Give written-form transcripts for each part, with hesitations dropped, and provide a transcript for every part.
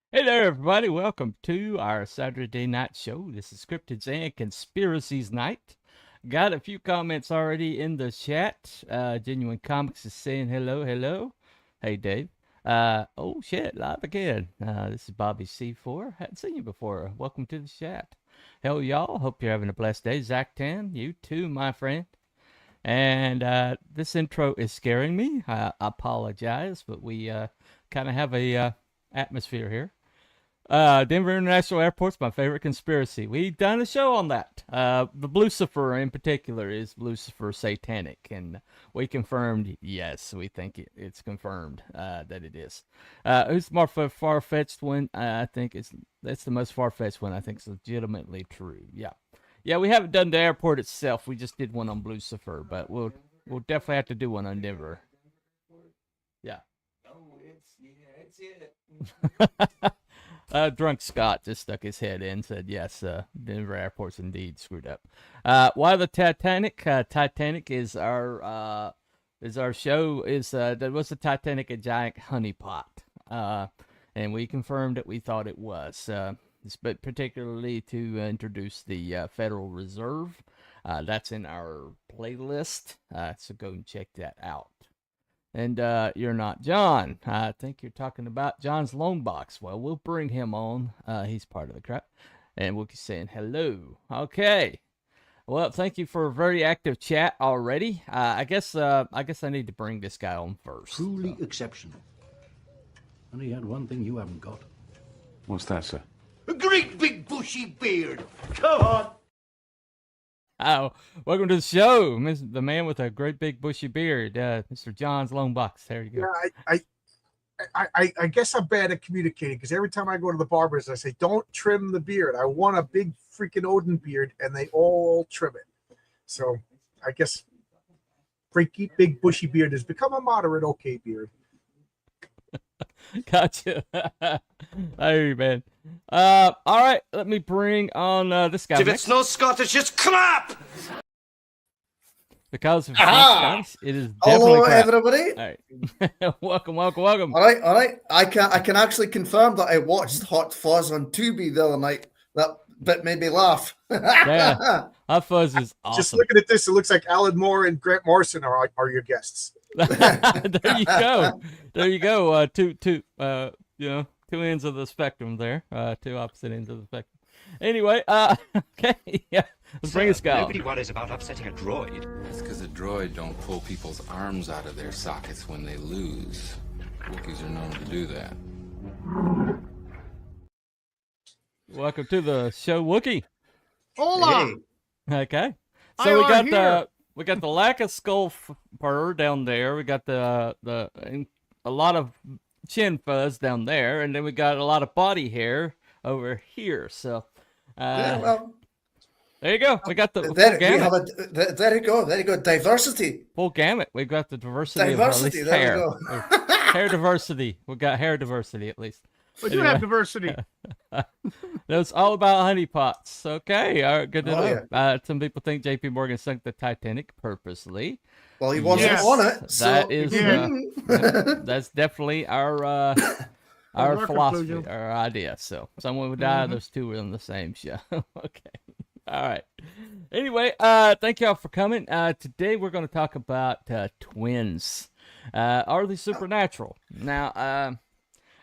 Hey there, everybody. Welcome to our Saturday night show. This is Cryptids and Conspiracies night. Got a few comments already in the chat. Genuine Comics is saying hello, hello. Hey, Dave. Oh, shit, live again. This is Bobby C4. Hadn't seen you before. Welcome to the chat. Hell, y'all. Hope you're having a blessed day. Zach 10, you too, my friend. And this intro is scaring me. I apologize, but we kind of have a atmosphere here. Denver International Airport's my favorite conspiracy. We've done a show on that. The Lucifer in particular is Lucifer satanic, and we confirmed, yes, we think it's confirmed that it is. Who's the more far-fetched one? I think that's the most far-fetched one. I think it's legitimately true. Yeah, yeah. We haven't done the airport itself. We just did one on Lucifer, but we'll definitely have to do one on Denver. Yeah. Oh, it's it. Drunk Scott just stuck his head in and said, yes, Denver Airport's indeed screwed up. Why the Titanic? Titanic is our show. Was the Titanic a giant honeypot? And we confirmed that we thought it was. But particularly to introduce the Federal Reserve. That's in our playlist, so go and check that out. And you're not John. I think you're talking about John's loan box. Well, we'll bring him on. He's part of the crowd. And we'll be saying hello. Okay. Well, thank you for a very active chat already. I guess I need to bring this guy on first. Truly exceptional. And he had one thing you haven't got. What's that, sir? A great big bushy beard. Come on. Oh, welcome to the show, the man with a great big bushy beard, Mr. John's Loan Box. There you go. Yeah, I guess I'm bad at communicating because every time I go to the barbers, I say, "Don't trim the beard. I want a big freaking Odin beard," and they all trim it. So I guess freaky big bushy beard has become a moderate okay beard. Gotcha. Hey, man. All right, let me bring on this guy. If it's no Scottish, just clap! Because of Scottish, it is definitely Hello, crap. everybody. All right. welcome. All right. I can actually confirm that I watched Hot Fuzz on Tubi the other night. That bit made me laugh. Yeah, Hot Fuzz is awesome. Just looking at this, it looks like Alan Moore and Grant Morrison are your guests. There you go. There you go. Two ends of the spectrum there. Two opposite ends of the spectrum. Anyway, okay, yeah. Let's bring this guy. Nobody worries about upsetting a droid. That's because a droid don't pull people's arms out of their sockets when they lose. Wookiees are known to do that. Welcome to the show, Wookie. Hola. Hey. Okay. So we got the lack of skull fur down there. We got a lot of chin fuzz down there, and then we got a lot of body hair over here. So, there you go. We got the full gamut. There you go. There you go. Diversity. Full gamut. We've got the diversity of at least there hair. You go. Hair diversity. We got hair diversity at least. We do have diversity. That's all about honeypots. Okay, all right, good to know. Yeah. Some people think J.P. Morgan sunk the Titanic purposely. Well, he wasn't on it. So. That is, that's definitely our philosophy, our idea. So someone would die. Those two were on the same show. Okay, all right. Anyway, thank y'all for coming. Today we're going to talk about twins. Are they supernatural? Now,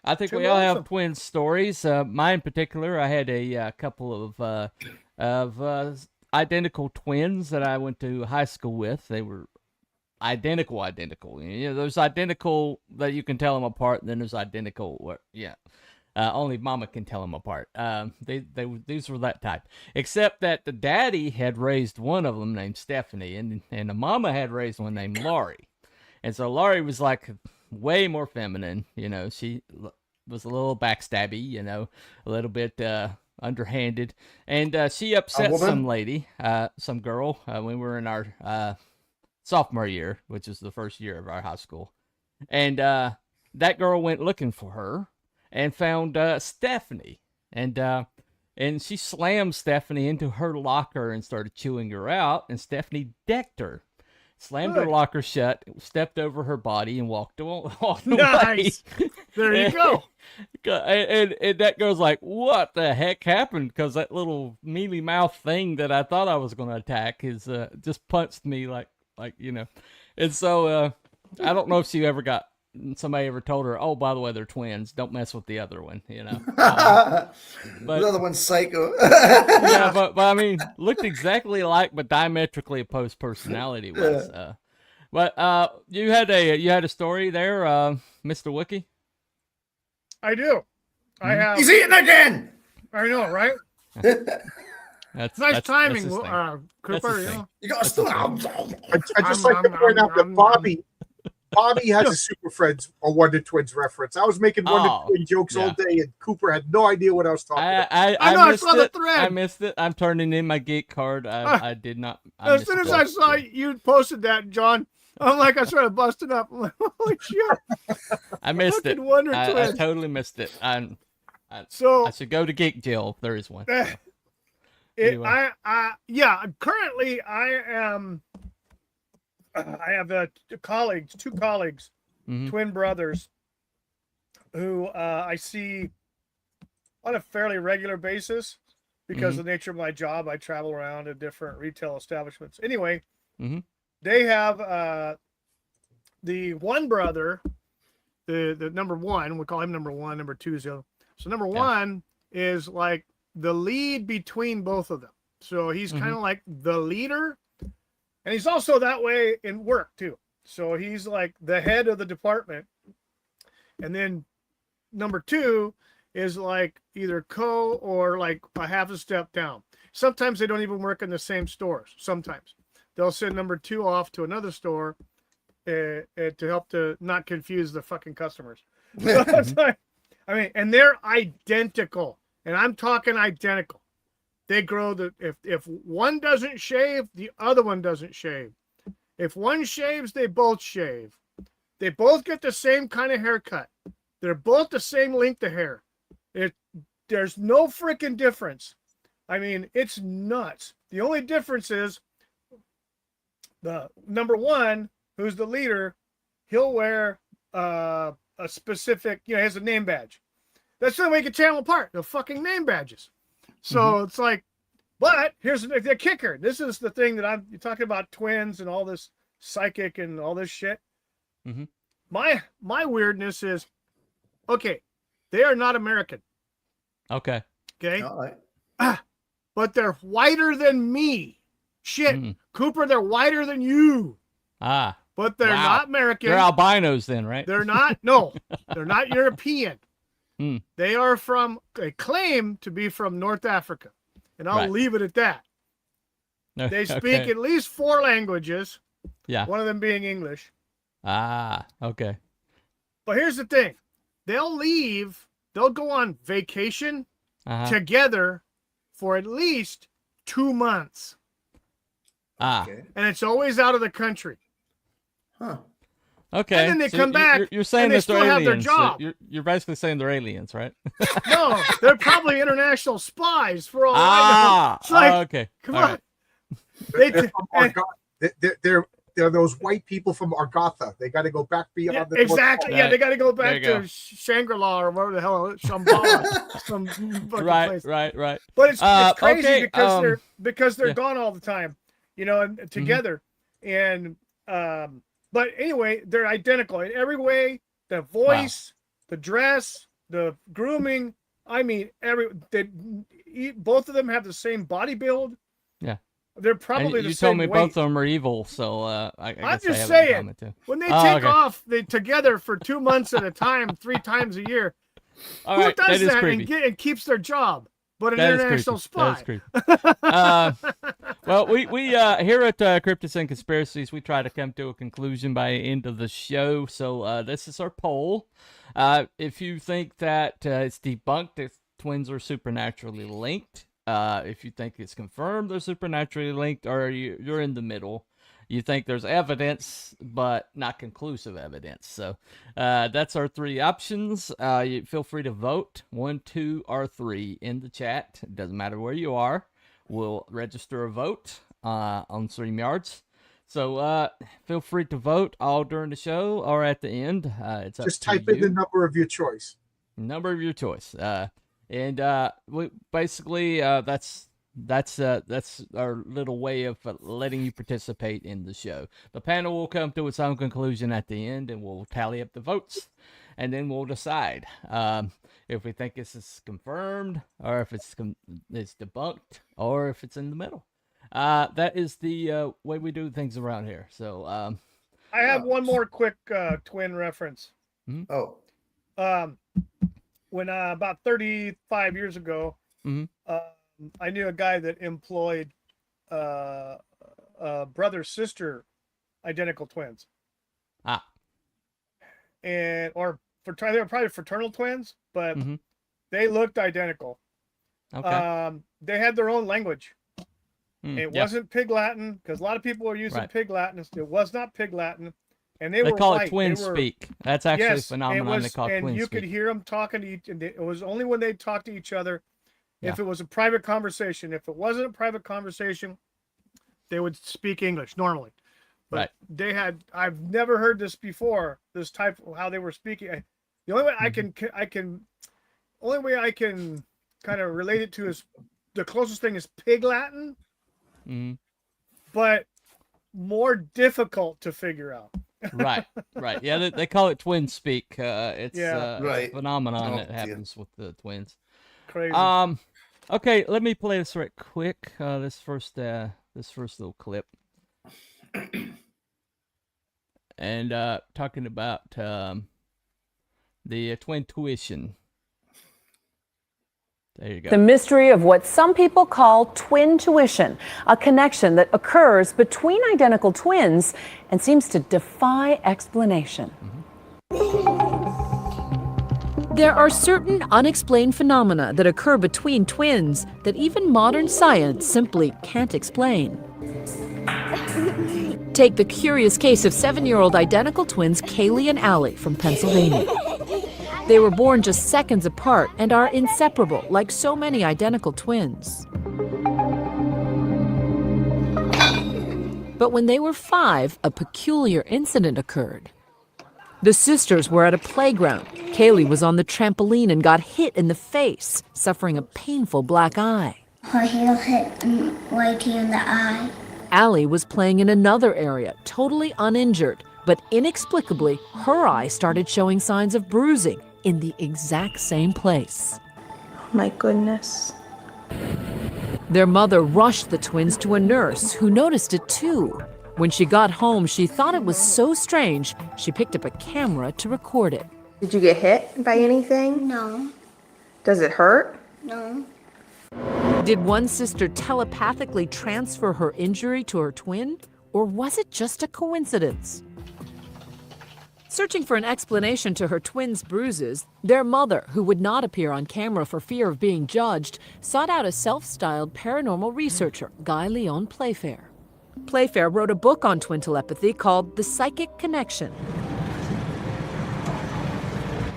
I think we all have twin stories. Mine in particular, I had a couple of identical twins that I went to high school with. They were identical. You know, there's identical that you can tell them apart, and then there's identical. Only mama can tell them apart. These were that type. Except that the daddy had raised one of them named Stephanie, and the mama had raised one named Laurie. And so Laurie was like way more feminine, you know. She was a little backstabby, you know, a little bit underhanded, and she upset some lady, some girl, when we were in our sophomore year, which is the first year of our high school, and that girl went looking for her and found Stephanie, and she slammed Stephanie into her locker and started chewing her out, and Stephanie decked her. slammed her Good. locker shut, stepped over her body, and walked away. Nice. There you go. And that goes like, what the heck happened? Because that little mealy mouth thing that I thought I was going to attack is just punched me like and so I don't know if she ever got somebody ever told her, oh, by the way, they're twins, don't mess with the other one, The but other one's psycho. yeah, but I mean, looked exactly alike, but diametrically opposed personality was. But you had a story there, Mr. Wookie. I do. I have. He's eating again. I know, right? That's Nice timing, his thing. Cooper. his You thing. know? You got to still. I just like to point out that Bobby has a Super Friends or Wonder Twins reference. I was making Wonder Twin jokes all day, and Cooper had no idea what I was talking about. I missed saw the it. thread. I missed it. I'm turning in my geek card. I did not. As soon as I saw you posted that, John, I'm like, I started busting up. I'm like, holy shit! I missed it. Wonder I Twins. totally missed it. So I should go to Geek Jail if there is one. Anyway. Currently I am. I have two colleagues, Mhm. twin brothers, who I see on a fairly regular basis because of the nature of my job. I travel around to different retail establishments. Anyway, they have the one brother, the number one. We call him number one. Number two is the other. So number one is like the lead between both of them. So he's kind of like the leader. And he's also that way in work too. So he's like the head of the department. And then number two is like either or like a half a step down. Sometimes they don't even work in the same stores. Sometimes they'll send number two off to another store to help to not confuse the fucking customers. So it's like, I mean, and they're identical. And I'm talking identical. They grow if one doesn't shave, the other one doesn't shave. If one shaves, they both shave. They both get the same kind of haircut. They're both the same length of hair. There's no freaking difference. I mean, it's nuts. The only difference is the number one, who's the leader, he'll wear a specific, he has a name badge. That's the way you can tell them apart. The fucking name badges. So it's like, but here's the kicker. This is the thing that you're talking about twins and all this psychic and all this shit. My weirdness is, okay, they are not American. Okay. All right. But they're whiter than me. Shit, Cooper, they're whiter than you. But they're not American. They're albinos then, right? They're not. No, they're not European. They are they claim to be from North Africa. And I'll leave it at that. They speak at least 4 languages. Yeah. One of them being English. Okay. But here's the thing. They'll go on vacation together for at least 2 months. Okay. And it's always out of the country. Huh. Okay. And then they come back You're saying and they that they're still have their aliens. job. You're basically saying they're aliens, right? No, they're probably international spies for all I know. It's like, okay. Come All on. right. They're from Argotha. They're those white people from Argotha. They got to go back beyond the exactly. Yeah, they got to go There back you go. to Shangri-La or wherever the hell Shambhala, some fucking place. Right. But it's crazy okay, because they're gone all the time, and together. And but anyway, they're identical in every way. The voice, the dress, the grooming. I mean, both of them have the same body build. Yeah. They're probably and the you same told me weight. both of them are evil, so I guess I'm they just have saying, it in common, too. when they take okay. off together for 2 months at a time, 3 times a year, All who right, does that is that creepy. and keeps their job? But an That is international creepy. spy. That is creepy. Well, we here at Cryptids and Conspiracies, we try to come to a conclusion by the end of the show. So this is our poll. If you think that it's debunked that twins are supernaturally linked, if you think it's confirmed they're supernaturally linked, or you're in the middle. You think there's evidence, but not conclusive evidence. So that's our 3 options. You feel free to vote 1, 2, or 3 in the chat. It doesn't matter where you are. We'll register a vote on StreamYards. So feel free to vote all during the show or at the end. It's up Just to type in the you. number of your choice. Number of your choice. And we basically that's our little way of letting you participate in the show. The panel will come to its own conclusion at the end, and we'll tally up the votes, and then we'll decide if we think this is confirmed, or if it's debunked, or if it's in the middle. That is the way we do things around here. So I have one more quick twin reference. Oh, When about 35 years ago, I knew a guy that employed brother-sister identical twins. And they were probably fraternal twins, but they looked identical. okay. They had their own language. It wasn't Pig Latin, because a lot of people are using Pig Latin. It was not Pig Latin, and they were call white. it twin speak. That's actually a phenomenon they call twin speak. And you could hear them talking to each. And it was only when they talked to each other, if it was a private conversation. If it wasn't a private conversation, they would speak English normally. But I've never heard this before. This type of how they were speaking. The only way I can kind of relate it to is the closest thing is Pig Latin. But more difficult to figure out. right. Yeah, they call it twin speak. It's a phenomenon that happens with the twins. Crazy. Okay, let me play this right quick. This first little clip, and talking about the twin tuition. There you go. The mystery of what some people call twin tuition, a connection that occurs between identical twins and seems to defy explanation. There are certain unexplained phenomena that occur between twins that even modern science simply can't explain. Take the curious case of 7-year-old identical twins Kaylee and Allie from Pennsylvania. They were born just seconds apart and are inseparable, like so many identical twins. But when they were 5, a peculiar incident occurred. The sisters were at a playground. Kaylee was on the trampoline and got hit in the face, suffering a painful black eye. Her heel hit right here in the eye. Allie was playing in another area, totally uninjured, but inexplicably, her eye started showing signs of bruising in the exact same place. My goodness. Their mother rushed the twins to a nurse who noticed it too. When she got home, she thought it was so strange, she picked up a camera to record it. Did you get hit by anything? No. Does it hurt? No. Did one sister telepathically transfer her injury to her twin, or was it just a coincidence? Searching for an explanation to her twins' bruises, their mother, who would not appear on camera for fear of being judged, sought out a self-styled paranormal researcher, Guy Leon Playfair. Playfair wrote a book on twin telepathy called The Psychic Connection.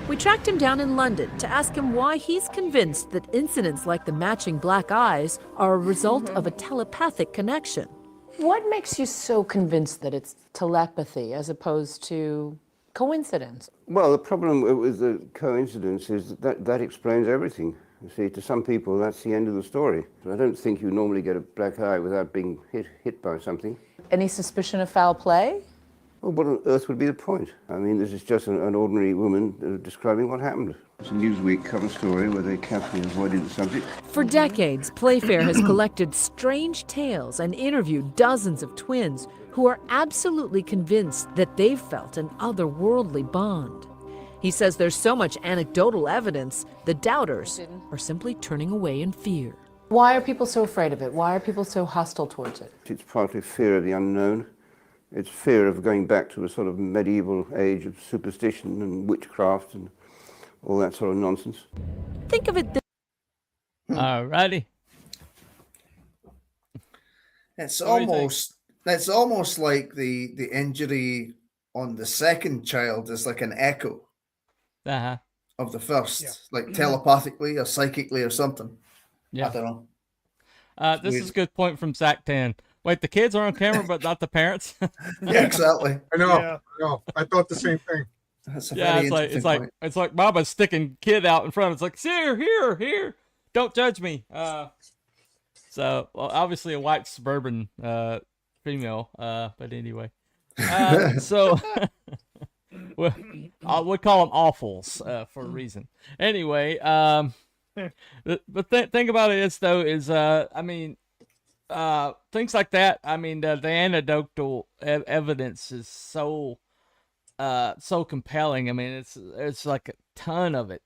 We tracked him down in London to ask him why he's convinced that incidents like the matching black eyes are a result of a telepathic connection. What makes you so convinced that it's telepathy as opposed to coincidence? Well, the problem with the coincidence is that explains everything. You see, to some people, that's the end of the story. I don't think you normally get a black eye without being hit by something. Any suspicion of foul play? Well, what on earth would be the point? I mean, this is just an ordinary woman describing what happened. It's a Newsweek cover story where they carefully avoided the subject. For decades, Playfair has collected strange tales and interviewed dozens of twins who are absolutely convinced that they've felt an otherworldly bond. He says there's so much anecdotal evidence, the doubters are simply turning away in fear. Why are people so afraid of it? Why are people so hostile towards it? It's partly fear of the unknown. It's fear of going back to a sort of medieval age of superstition and witchcraft and all that sort of nonsense. Think of it this Alrighty. It's almost like the injury on the second child is like an echo of the first, like telepathically or psychically or something. Yeah. I don't know. This is a good point from Zach 10. Wait, the kids are on camera, but not the parents. Yeah, exactly. I know. Yeah. I know. I thought the same thing. That's a Yeah, very it's like interesting point. it's like Mama's sticking kid out in front. It's like here. Don't judge me. So well, obviously a white suburban female. But anyway, so well, we call them awfuls for a reason. Anyway, the thing about it is though is I mean. Things like that. I mean, the anecdotal evidence is so compelling. I mean, it's like a ton of it.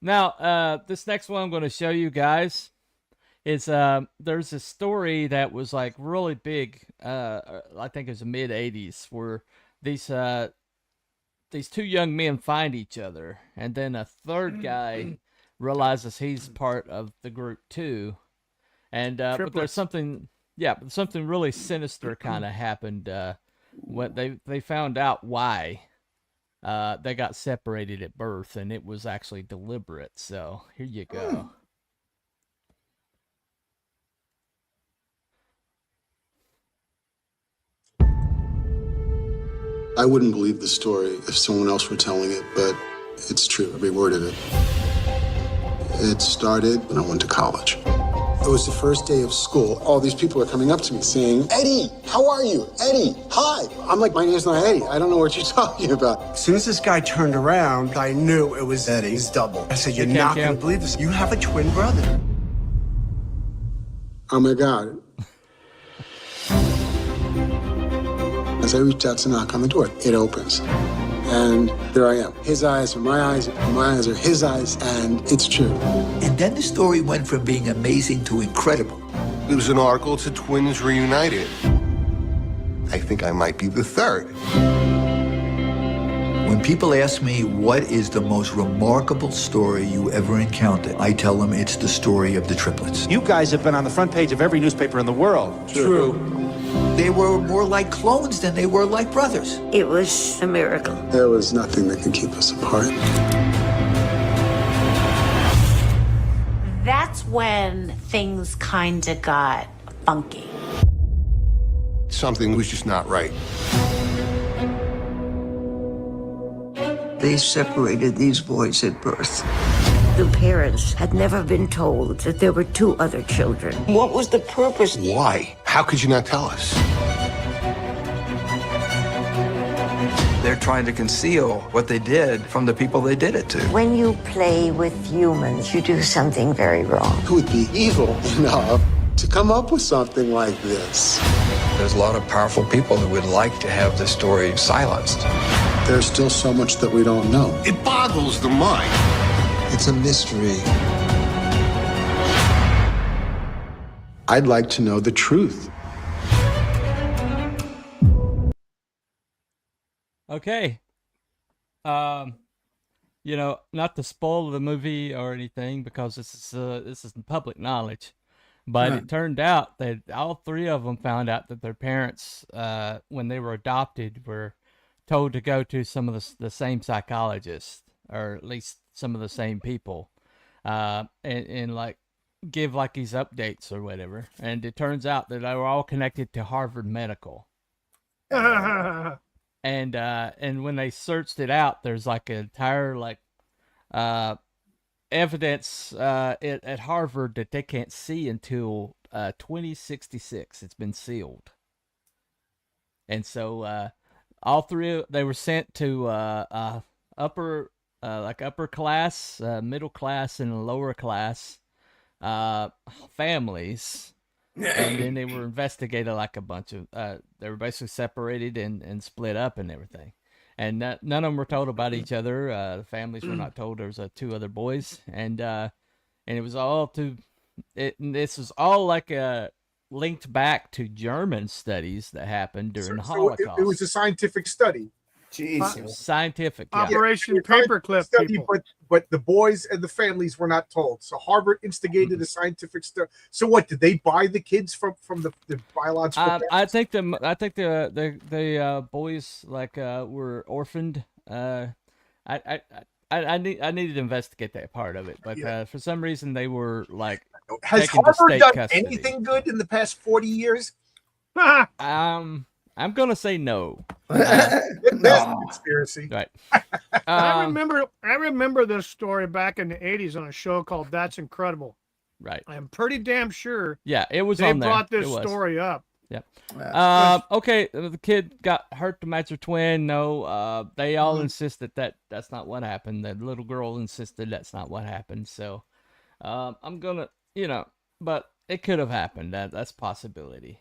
Now, this next one I'm going to show you guys is there's a story that was like really big. I think it was the mid '80s where these two young men find each other, and then a third guy realizes he's part of the group too. And but there's something really sinister kind of happened when they found out why they got separated at birth, and it was actually deliberate. So here you go. I wouldn't believe the story if someone else were telling it, but it's true, every word of it. It started when I went to college. It was the first day of school. All these people are coming up to me saying, Eddie, how are you? Eddie, hi. I'm like, my name's not Eddie. I don't know what you're talking about. As soon as this guy turned around, I knew it was Eddie's double. I said, you're not going to believe this. You have a twin brother. Oh my God. As I reached out to knock on the door, it opens. And there I am. His eyes are my eyes, my eyes are his eyes, and it's true. And then the story went from being amazing to incredible. There was an article, it said twins reunited. I think I might be the third. When people ask me what is the most remarkable story you ever encountered, I tell them it's the story of the triplets. You guys have been on the front page of every newspaper in the world. True. They were more like clones than they were like brothers. It was a miracle. There was nothing that could keep us apart. That's when things kind of got funky. Something was just not right. They separated these boys at birth. The parents had never been told that there were two other children. What was the purpose? Why? How could you not tell us? They're trying to conceal what they did from the people they did it to. When you play with humans, you do something very wrong. Who would be evil enough to come up with something like this? There's a lot of powerful people who would like to have the story silenced. There's still so much that we don't know. It boggles the mind. It's a mystery. I'd like to know the truth. Okay. You know, not to spoil the movie or anything because this is public knowledge, but it turned out that all three of them found out that their parents, when they were adopted, were told to go to some of the same psychologists, or at least some of the same people, and like give like these updates or whatever. And it turns out that they were all connected to Harvard Medical. And when they searched it out, there's like an entire like evidence at Harvard that they can't see until 2066. It's been sealed. And so all three, they were sent to upper class, middle class, and lower class families. And then they were investigated like a bunch of, they were basically separated and split up and everything. And none of them were told about each other. The families were not told there was two other boys. And it was all this was all like linked back to German studies that happened during the Holocaust. It was a scientific study. Jesus. Scientific. Yeah. Operation Paperclip people. But the boys and the families were not told. So Harvard instigated a scientific study. So what, did they buy the kids from the biological parents? I think the boys like were orphaned. I needed to investigate that part of it, but for some reason they were like Has taken to Harvard state done custody. anything good in the past 40 years? I'm gonna say no. There's a conspiracy. Right. I remember this story back in the 80s on a show called That's Incredible. Right. I'm pretty damn sure. Yeah, it was they on there. brought this It was. story up. Yep. Okay, the kid got hurt to match her twin. No, they all insisted that that's not what happened. The little girl insisted that's not what happened. So, I'm gonna, but it could have happened. That's a possibility.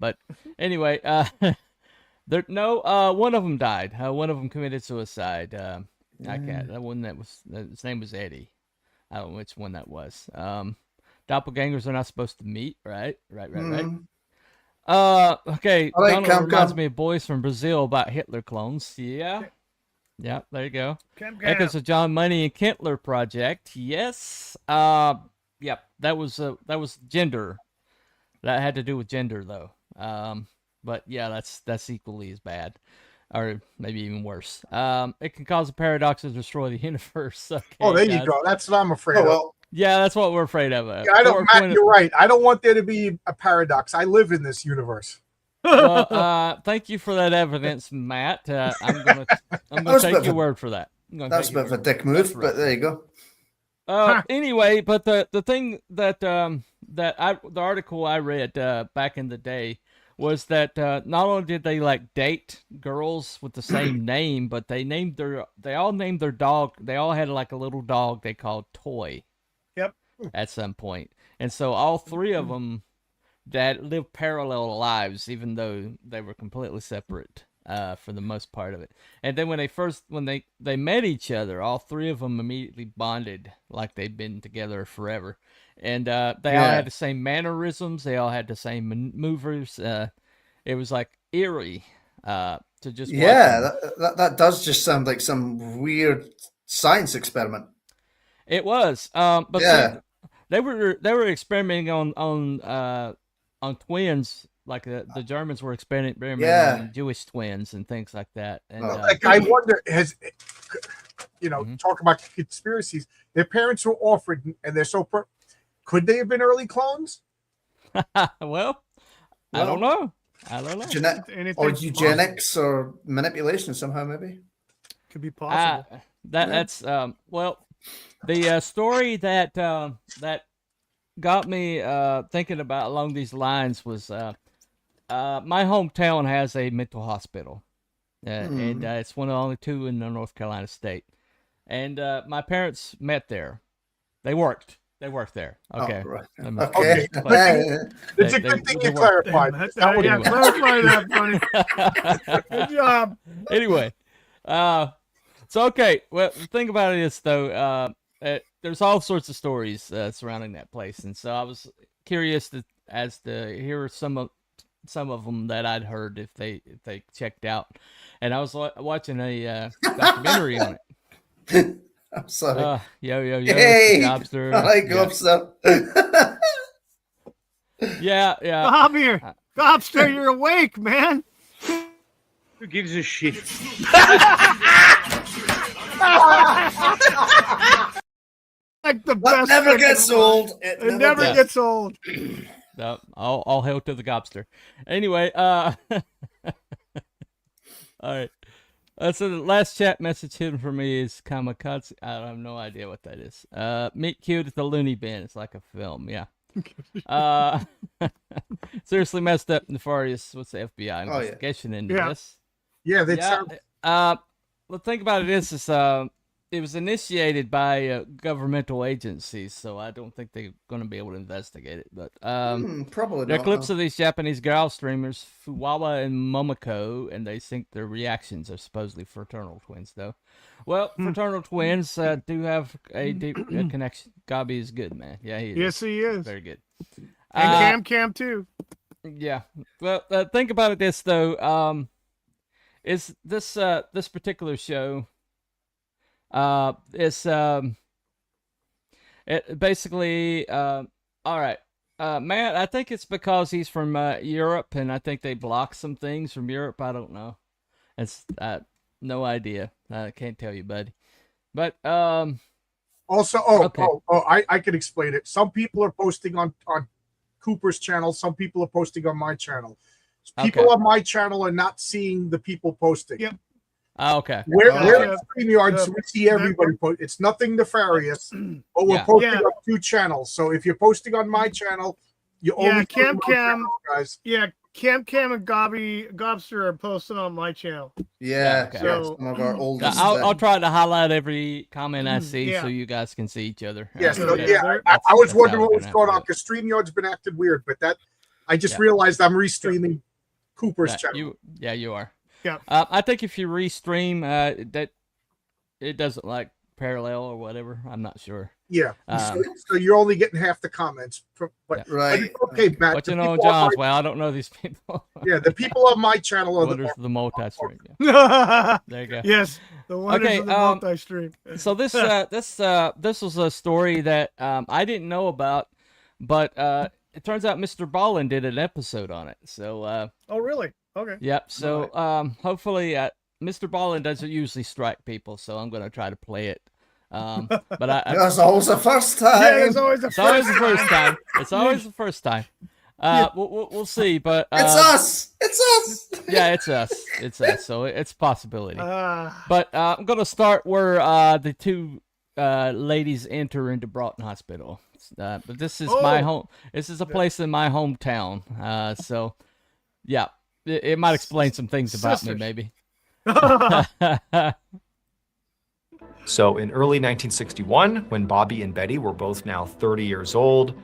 But anyway, one of them died. One of them committed suicide. I can't. That one his name was Eddie. I don't know which one that was. Doppelgangers are not supposed to meet, right? Right. Okay. Right, Donald reminds me of Boys from Brazil about Hitler clones. Yeah. Yeah, there you go. Echoes of John Money and Kentler Project. Yes. Yep. That was gender. That had to do with gender though. But yeah, that's equally as bad. Or maybe even worse. It can cause a paradox to destroy the universe. Okay, there you go. That's what I'm afraid of. Yeah, that's what we're afraid of. Matt, you're right. I don't want there to be a paradox. I live in this universe. Well, thank you for that evidence, Matt. I'm gonna take your word for that. That's a bit of a dick move, but there you go. Anyway, but the thing that the article I read back in the day was that not only did they date girls with the same name, but they all named their dog. They all had like a little dog they called Toy. Yep. At some point, and so all three of them that lived parallel lives, even though they were completely separate for the most part of it. And then when they met each other, all three of them immediately bonded like they'd been together forever. And they all had the same mannerisms. They all had the same movers. It was like eerie to just watch them. that does just sound like some weird science experiment. It was, but see, they were experimenting on twins, like the Germans were experimenting on Jewish twins and things like that. And I wonder, talk about conspiracies. Their parents were orphaned, and they're so. Could they have been early clones? Well, I don't know. Or eugenics or manipulation somehow, maybe. Could be possible. That's well. The story that got me thinking about along these lines was my hometown has a mental hospital, and it's one of the only two in the North Carolina state. And my parents met there. They worked there. Okay. Oh, right. Okay. It's a good thing you clarified. Clarify that, buddy. Good job. Anyway, so okay. Well, the thing about it is though, there's all sorts of stories surrounding that place, and so I was curious as to hear some of them that I'd heard if they checked out, and I was watching a documentary on it. I'm sorry. Yo, hey, Gobster. I like Gobster. Yeah. Come here, Gobster. You're awake, man. Who gives a shit? Like the best. Never gets old. It never gets old. No, all hail to the Gobster. Anyway, all right. So the last chat message hidden for me is Kamikaze. I have no idea what that is. Meet cute at the Looney Bin. It's like a film, yeah. Seriously messed up, nefarious. What's the FBI investigation into this? Yeah, the thing about it is it was initiated by governmental agencies, so I don't think they're going to be able to investigate it. But probably there are not, clips of these Japanese girl streamers, Fuwawa and Momoko, and they think their reactions are supposedly fraternal twins, though. Well, fraternal twins do have a deep connection. Gabi is good, man. Yeah, he is. Yes, he is. Very good. And Cam too. Yeah. Well, think about it this, though. Is this particular show... it basically all right, Matt, I think it's because he's from Europe, and I think they block some things from Europe. I don't know. It's no idea. I can't tell you, buddy. But Also, I can explain it. Some people are posting on Cooper's channel. Some people are posting on my channel. People on my channel are not seeing the people posting. Yep. Okay. We're in StreamYard, so we see everybody post. It's nothing nefarious, but we're posting on 2 channels. So if you're posting on my channel, you only Cam, guys. Yeah, Cam and Gobster are posting on my channel. Yeah, so some of our oldest. I'll try to highlight every comment I see so you guys can see each other. Yes, I was wondering what was going on because StreamYard's been acting weird, but I just realized I'm restreaming Cooper's channel. You are. Yeah. I think if you restream, that it doesn't like parallel or whatever. I'm not sure. Yeah. So you're only getting half the comments. But okay, Matt. But you know, John's, well, I don't know these people. Yeah, the people on my channel are the multi-stream. Yeah. There you go. Yes, the wonders of the multi-stream. So this was a story that I didn't know about, but it turns out Mr. Ballin did an episode on it. So. Oh, really? Okay. Yep. So hopefully, Mr. Ballin doesn't usually strike people, so I'm gonna try to play it. But that's always the first time. Yeah, it's always the first time. It's always the first time. We'll see, but it's us. It's us. Yeah, it's us. It's us. So it's a possibility. But I'm gonna start where the 2 ladies enter into Broughton Hospital. But this is my home. This is a place in my hometown. So yeah, it might explain some things about me, maybe. So in early 1961, when Bobby and Betty were both now 30 years old,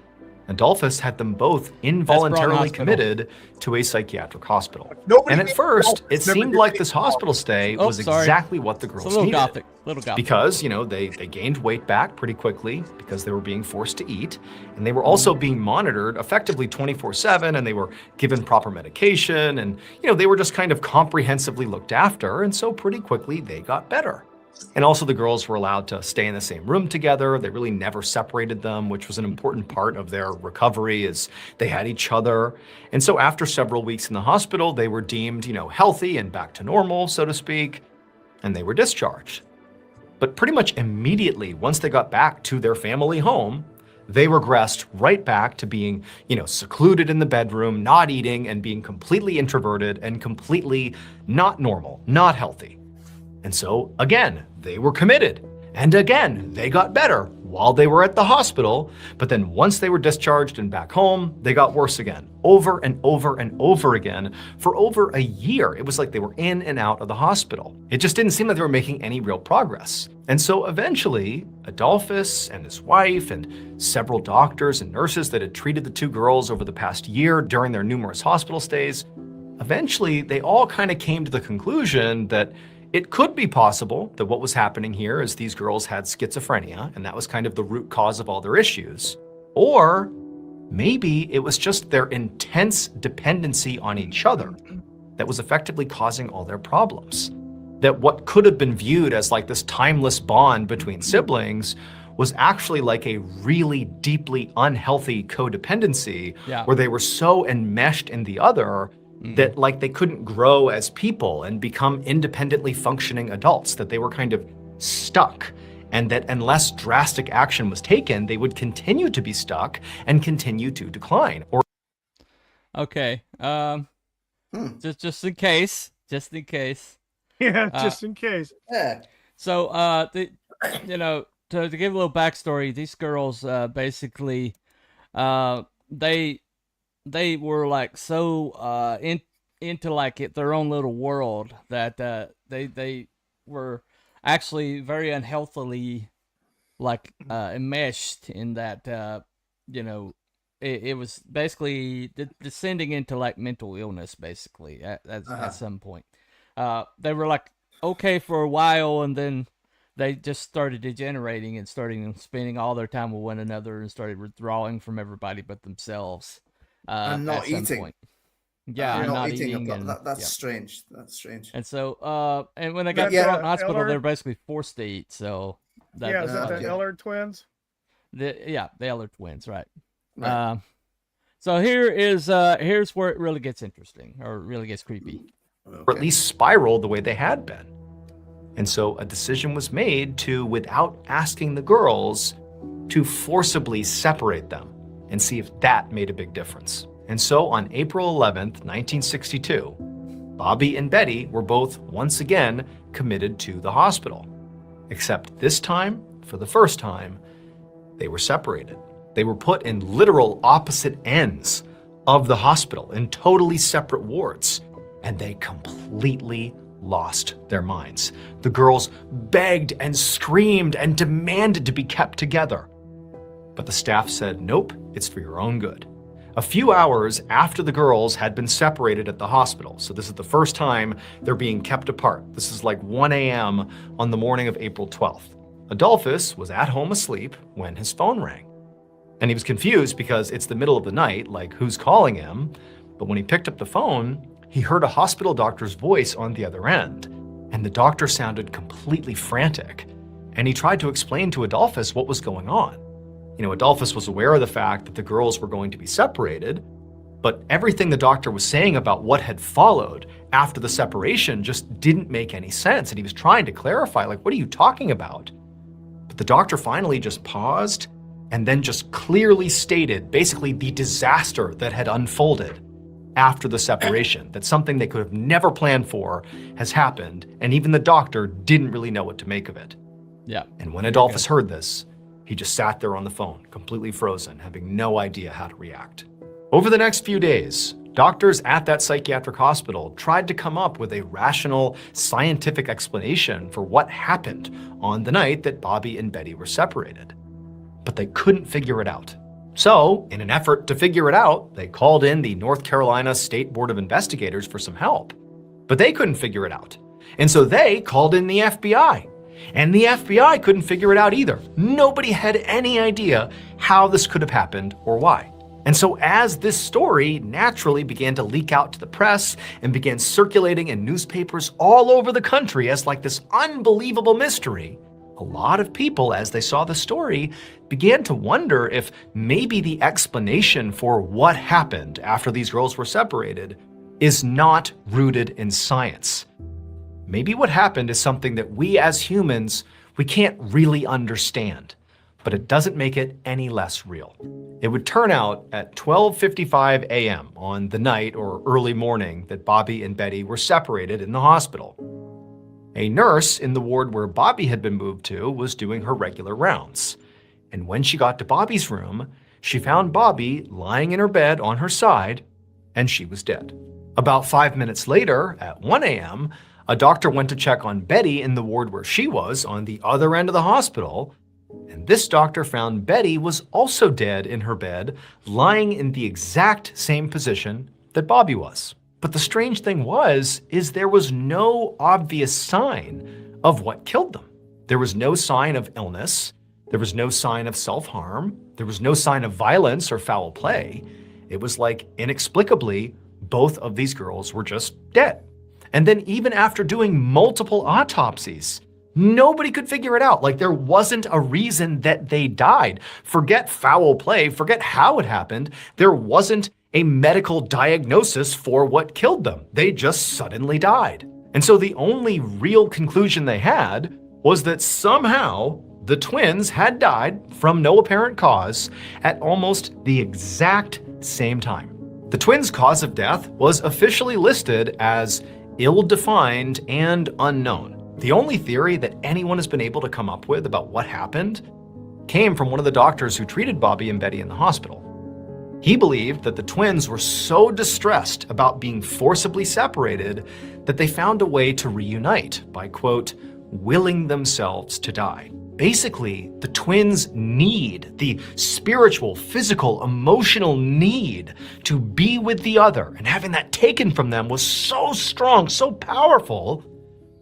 Adolphus had them both involuntarily committed to a psychiatric hospital. And at first, it seemed like this hospital stay was exactly what the girls needed. Little gothic. Because, they gained weight back pretty quickly because they were being forced to eat. And they were also being monitored effectively 24/7, and they were given proper medication. And, they were just kind of comprehensively looked after. And so pretty quickly, they got better. And also the girls were allowed to stay in the same room together. They really never separated them, which was an important part of their recovery, as they had each other. And so after several weeks in the hospital, they were deemed, healthy and back to normal, so to speak, and they were discharged. But pretty much immediately, once they got back to their family home, they regressed right back to being, secluded in the bedroom, not eating, and being completely introverted and completely not normal, not healthy. And so, again, they were committed. And again, they got better while they were at the hospital. But then once they were discharged and back home, they got worse again, over and over and over again for over a year. It was like they were in and out of the hospital. It just didn't seem like they were making any real progress. And so eventually, Adolphus and his wife and several doctors and nurses that had treated the 2 girls over the past year during their numerous hospital stays, eventually they all kind of came to the conclusion that it could be possible that what was happening here is these girls had schizophrenia, and that was kind of the root cause of all their issues. Or maybe it was just their intense dependency on each other that was effectively causing all their problems. That what could have been viewed as like this timeless bond between siblings was actually like a really deeply unhealthy codependency where they were so enmeshed in the other that like they couldn't grow as people and become independently functioning adults, that they were kind of stuck, and that unless drastic action was taken, they would continue to be stuck and continue to decline. Okay. Just in case. Yeah, just in case. Yeah. So to give a little backstory, these girls basically they were like so into like their own little world that they were actually very unhealthily like enmeshed in that it was basically descending into like mental illness basically at some point. They were like okay for a while, and then they just started degenerating and spending all their time with one another and started withdrawing from everybody but themselves. And not eating. Point. Yeah, and not eating. That's strange. That's strange. And so, and when they got thrown in hospital, they were basically forced to eat. So, is that the Eller twins? The Eller twins, right? So here's where it really gets interesting, or really gets creepy, or at least spiraled the way they had been. And so a decision was made to, without asking the girls, to forcibly separate them and see if that made a big difference. And so on April 11th, 1962, Bobby and Betty were both once again committed to the hospital. Except this time, for the first time, they were separated. They were put in literal opposite ends of the hospital in totally separate wards, and they completely lost their minds. The girls begged and screamed and demanded to be kept together. But the staff said, nope, it's for your own good. A few hours after the girls had been separated at the hospital, so this is the first time they're being kept apart. This is like 1 a.m. on the morning of April 12th. Adolphus was at home asleep when his phone rang. And he was confused because it's the middle of the night, like who's calling him? But when he picked up the phone, he heard a hospital doctor's voice on the other end. And the doctor sounded completely frantic. And he tried to explain to Adolphus what was going on. Adolphus was aware of the fact that the girls were going to be separated, but everything the doctor was saying about what had followed after the separation just didn't make any sense. And he was trying to clarify, like, what are you talking about? But the doctor finally just paused and then just clearly stated basically the disaster that had unfolded after the separation, that something they could have never planned for has happened, and even the doctor didn't really know what to make of it. Yeah. And when Adolphus heard this, he just sat there on the phone, completely frozen, having no idea how to react. Over the next few days, doctors at that psychiatric hospital tried to come up with a rational, scientific explanation for what happened on the night that Bobby and Betty were separated. But they couldn't figure it out. So, in an effort to figure it out, they called in the North Carolina State Board of Investigators for some help. But they couldn't figure it out. And so they called in the FBI. And the FBI couldn't figure it out either. Nobody had any idea how this could have happened or why. And so as this story naturally began to leak out to the press and began circulating in newspapers all over the country as like this unbelievable mystery, a lot of people, as they saw the story, began to wonder if maybe the explanation for what happened after these girls were separated is not rooted in science. Maybe what happened is something that we as humans, we can't really understand, but it doesn't make it any less real. It would turn out at 12:55 a.m. on the night or early morning that Bobby and Betty were separated in the hospital. A nurse in the ward where Bobby had been moved to was doing her regular rounds. And when she got to Bobby's room, she found Bobby lying in her bed on her side, and she was dead. About 5 minutes later, at 1 a.m., a doctor went to check on Betty in the ward where she was on the other end of the hospital, and this doctor found Betty was also dead in her bed, lying in the exact same position that Bobby was. But the strange thing is there was no obvious sign of what killed them. There was no sign of illness. There was no sign of self-harm. There was no sign of violence or foul play. It was like, inexplicably, both of these girls were just dead. And then even after doing multiple autopsies, nobody could figure it out. Like, there wasn't a reason that they died. Forget foul play, forget how it happened. There wasn't a medical diagnosis for what killed them. They just suddenly died. And so the only real conclusion they had was that somehow the twins had died from no apparent cause at almost the exact same time. The twins' cause of death was officially listed as ill-defined and unknown. The only theory that anyone has been able to come up with about what happened came from one of the doctors who treated Bobby and Betty in the hospital. He believed that the twins were so distressed about being forcibly separated that they found a way to reunite by, quote, willing themselves to die. Basically, the twins' need, the spiritual, physical, emotional need to be with the other and having that taken from them was so strong, so powerful,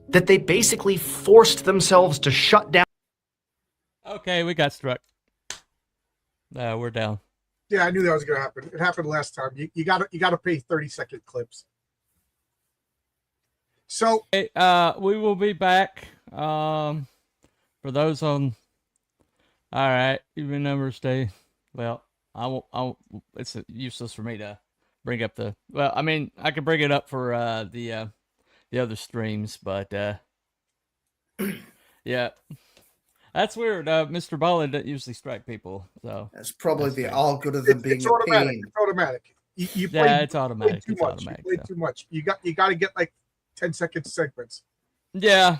that they basically forced themselves to shut down. Okay, we got struck. We're down. Yeah, I knew that was going to happen. It happened last time. You got to pay 30-second clips. So, we will be back. For those on, all right, even numbers stay. Well, I won't. It's useless for me to bring up the. Well, I mean, I could bring it up for the other streams, but Yeah. That's weird. Mr. Ballin doesn't usually strike people, so it's probably that's the strange. algorithm being It's a automatic. pain. It's automatic. You Yeah, played, it's automatic. too It's much. automatic, You played so. too much. You got to get like 10-second segments. Yeah,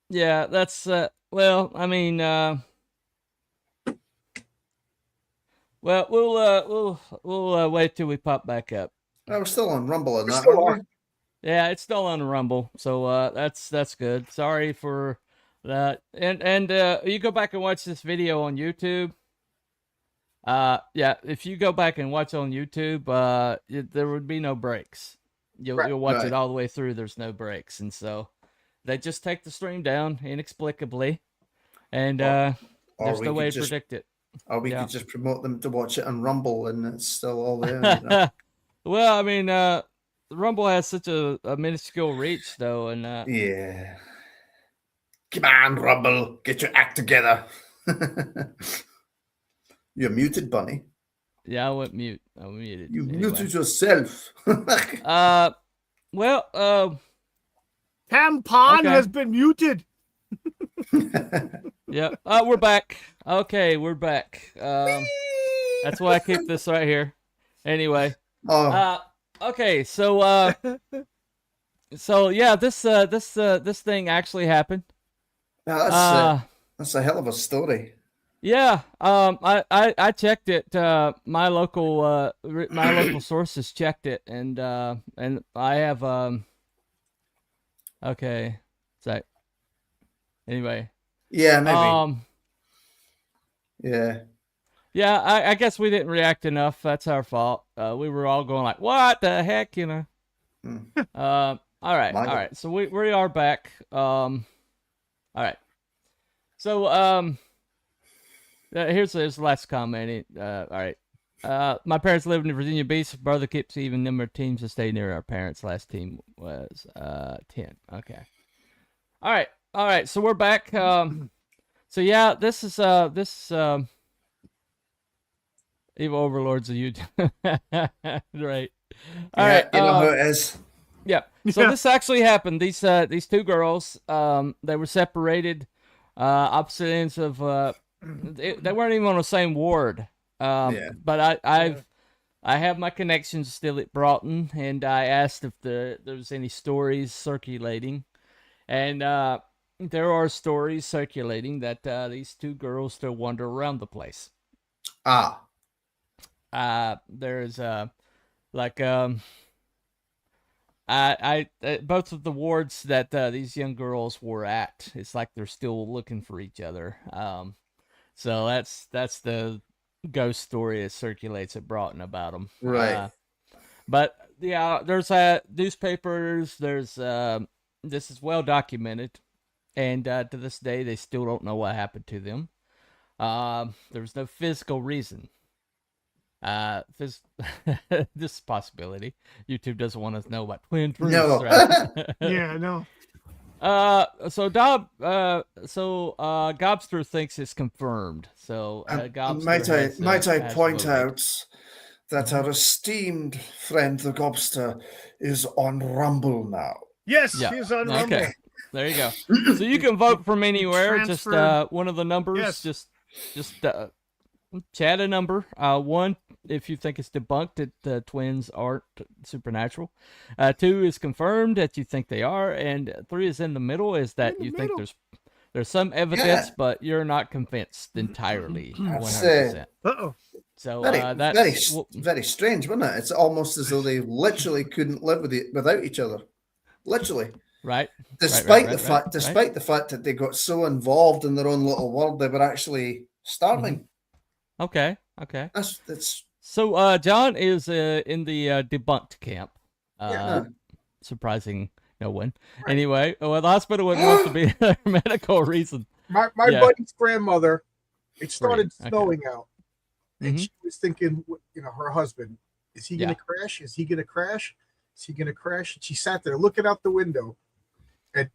yeah. That's well. I mean, well, we'll wait till we pop back up. Oh, we're still on Rumble and that, still aren't we? on. Yeah, it's still on Rumble, so that's good. Sorry for that. And you go back and watch this video on YouTube. Yeah, if you go back and watch on YouTube, there would be no breaks. You'll watch it all the way through. There's no breaks, and so they just take the stream down inexplicably, and there's no way to predict it. Or we could just promote them to watch it on Rumble, and it's still all there. You know? Well, I mean, Rumble has such a minuscule reach, though, and yeah. Come on, Rumble, get your act together. You're muted, Bunny. Yeah, I went mute. I muted. You muted yourself. Well, Tampon has been muted. Yep. We're back. Okay, we're back. That's why I keep this right here. Anyway. Okay, so so yeah, this thing actually happened. That's a hell of a story. Yeah. I checked it. My local sources checked it, and I have okay. So anyway. Yeah, maybe. Yeah. Yeah, I guess we didn't react enough. That's our fault. We were all going like, "What the heck," you know. All right. So we are back. All right. So here's the last comment. All right. My parents lived in Virginia Beach. Brother keeps even number of teams to stay near our parents. Last team was 10. Okay. All right. So we're back. So yeah, this is Evil Overlords of YouTube. Right. All right. You know who it is. Yeah. So this actually happened. These two girls, they were separated, opposite ends of. They weren't even on the same ward. But I have my connections still at Broughton, and I asked if there was any stories circulating, and there are stories circulating that these two girls still wander around the place. There's both of the wards that these young girls were at, it's like they're still looking for each other. So that's the ghost story that circulates at Broughton about them. Right. But yeah, there's newspapers. There's this is well documented, and to this day they still don't know what happened to them. There's no physical reason. This possibility. YouTube doesn't want us to know about twin truths. No. Right? Yeah, no. So Gobster thinks it's confirmed. So Gobster might I point out that our esteemed friend the Gobster is on Rumble now. Yes, he's on Rumble. Okay, there you go. So you can vote from anywhere. Just one of the numbers. Yes. Just chat a number. 1 if you think it's debunked that the twins aren't supernatural. 2 is confirmed that you think they are, and 3 is in the middle. Is that you think there's some evidence, but you're not convinced entirely. 100%. So that's very strange, wasn't it? It's almost as though they literally couldn't live without each other. Literally. Right. Despite the fact that they got so involved in their own little world, they were actually starving. Okay. That's so. John is in the debunked camp. Surprising no one. Right. Anyway, the hospital would want to be a medical reason. My buddy's grandmother. It started snowing out, and she was thinking, her husband, is he going to crash? Is he going to crash? Is he going to crash? And she sat there looking out the window, and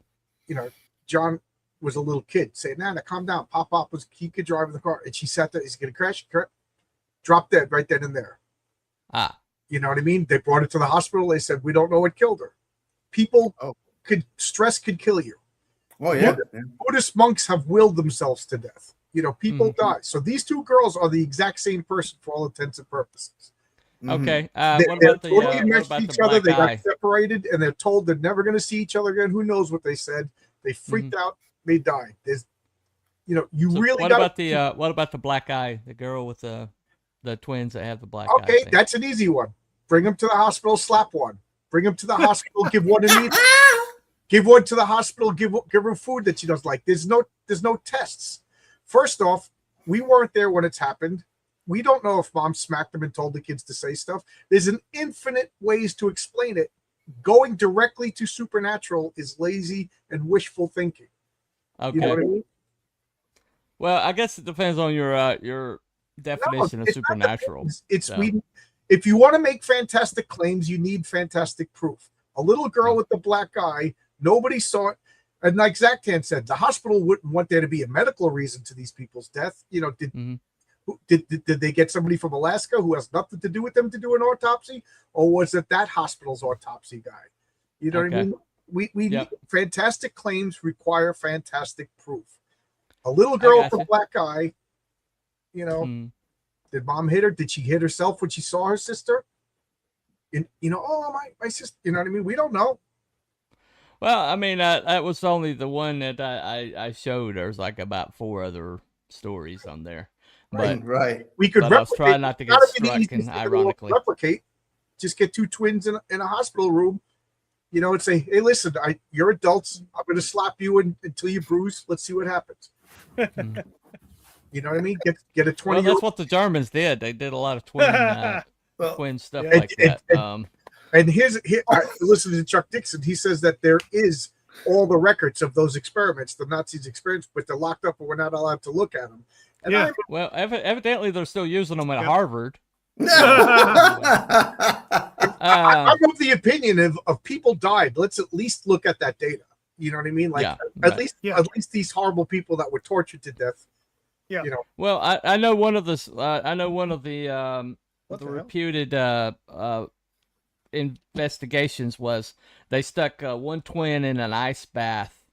John was a little kid saying, "Nana, calm down. Pop he could drive the car." And she sat there. He's going to crash. Drop dead right then and there. You know what I mean? They brought her to the hospital. They said, "We don't know what killed her." People stress could kill you. Oh yeah. Buddhist monks have willed themselves to death. People die. So these two girls are the exact same person for all intents and purposes. Okay. What about totally enmeshed each other. They got separated, and they're told they're never going to see each other again. Who knows what they said? They freaked out. They died. There's, so really. What about the black eye? The girl with the twins that have the black eye. Okay, that's an easy one. Bring them to the hospital. Slap one. Bring them to the hospital. Give one a needle. Give one to the hospital. Give her food that she doesn't like. There's no tests. First off, we weren't there when it's happened. We don't know if mom smacked them and told the kids to say stuff. There's an infinite ways to explain it. Going directly to supernatural is lazy and wishful thinking. Okay. You know what I mean? Well, I guess it depends on your definition of supernatural. If you want to make fantastic claims, you need fantastic proof. A little girl with the black eye, nobody saw it. And like Zachtan said, the hospital wouldn't want there to be a medical reason to these people's death. Did they get somebody from Alaska who has nothing to do with them to do an autopsy, or was it that hospital's autopsy guy? You know what I mean? We fantastic claims require fantastic proof. A little girl with a black eye, did mom hit her? Did she hit herself when she saw her sister? My sister. You know what I mean? We don't know. Well, I mean, that was only the one that I showed. There's like about 4 other stories on there. Right. We could replicate. I was trying not to get struck, and ironically. Replicate. Just get 2 twins in a hospital room, and say, hey, listen, you're adults. I'm going to slap you until you bruise. Let's see what happens. You know what I mean? Get a 20. Well, that's what the Germans did. They did a lot of twin stuff like that. And here, listen to Chuck Dixon. He says that there is all the records of those experiments, the Nazis' experiments, but they're locked up and we're not allowed to look at them. And well, evidently they're still using them at Harvard. I'm of the opinion of people died. Let's at least look at that data. You know what I mean? At least these horrible people that were tortured to death. Yeah. Well, I know one of the reputed investigations was they stuck one twin in an ice bath,